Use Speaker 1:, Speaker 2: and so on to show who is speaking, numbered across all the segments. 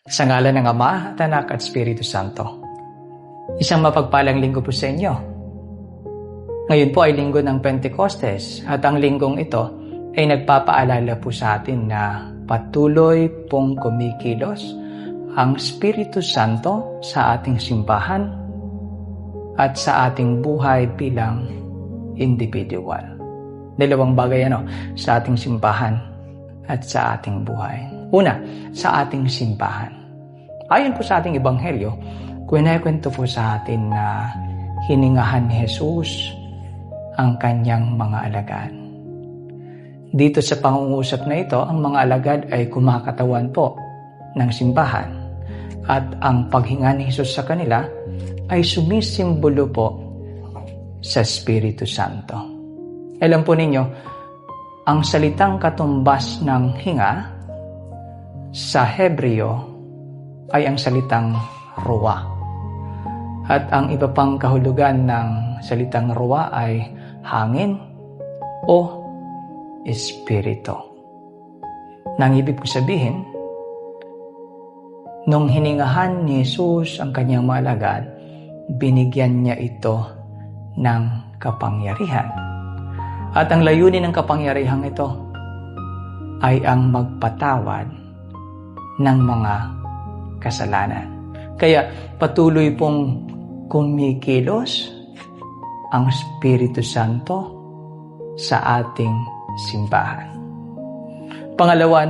Speaker 1: Sa ngalan ng Ama at Anak at Espiritu Santo. Isang mapagpalang linggo po sa inyo. Ngayon po ay linggo ng Pentecostes at ang linggong ito ay nagpapaalala po sa atin na patuloy pong kumikilos ang Espiritu Santo sa ating simbahan at sa ating buhay bilang individual. Dalawang bagay sa ating simbahan at sa ating buhay. Una, sa ating simbahan. Ayon po sa ating ebanghelyo, kwento po sa atin na hiningahan ni Jesus ang kanyang mga alagad. Dito sa pangungusap na ito, ang mga alagad ay kumakatawan po ng simbahan at ang paghinga ni Jesus sa kanila ay sumisimbolo po sa Espiritu Santo. Alam po ninyo, ang salitang katumbas ng hinga sa Hebreo ay ang salitang ruwa. At ang iba pang kahulugan ng salitang ruwa ay hangin o espiritu. Nang ibig ko sabihin, nung hiningahan ni Jesus ang kanyang mga alagad, binigyan niya ito ng kapangyarihan. At ang layunin ng kapangyarihan ito ay ang magpatawad ng mga kasalanan. Kaya patuloy pong kumikilos ang Espiritu Santo sa ating simbahan. Pangalawa,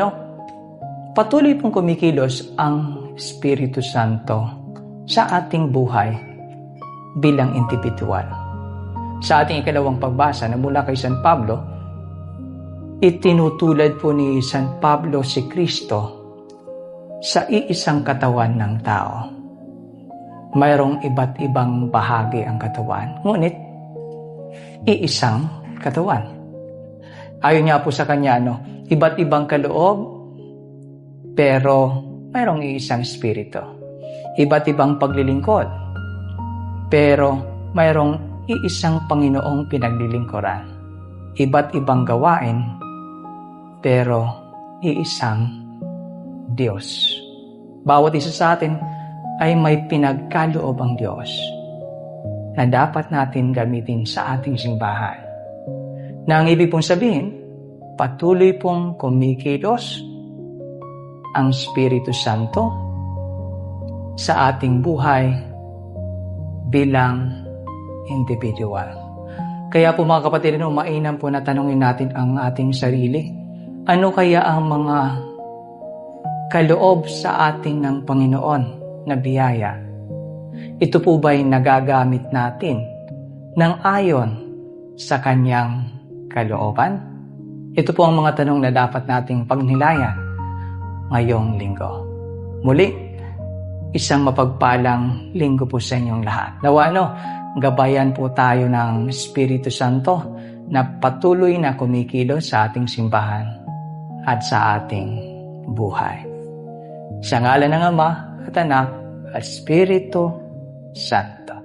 Speaker 1: patuloy pong kumikilos ang Espiritu Santo sa ating buhay bilang individual. Sa ating ikalawang pagbasa na mula kay San Pablo, itinutulad po ni San Pablo si Kristo sa iisang katawan ng tao. Mayroong iba't ibang bahagi ang katawan, ngunit iisang katawan. Ayon nga po sa kanya, iba't ibang kaloob, pero mayroong iisang espiritu. Iba't ibang paglilingkod, pero mayroong iisang Panginoong pinaglilingkuran. Iba't ibang gawain, pero iisang Diyos. Bawat isa sa atin ay may pinagkaloob ang Diyos na dapat natin gamitin sa ating simbahan. Na ang ibig pong sabihin, patuloy pong kumikilos ang Espiritu Santo sa ating buhay bilang individual. Kaya po mga kapatid, mainam po na tanungin natin ang ating sarili. Ano kaya ang mga kaloob sa ating ng Panginoon na biyaya? Ito po ba'y nagagamit natin ng ayon sa kanyang kalooban? Ito po ang mga tanong na dapat nating pagnilayan ngayong linggo. Muli, isang mapagpalang linggo po sa inyong lahat. Nawa gabayan po tayo ng Espiritu Santo na patuloy na kumikilos sa ating simbahan at sa ating buhay. Sa ngalan ng Ama at Anak at Espiritu Santo.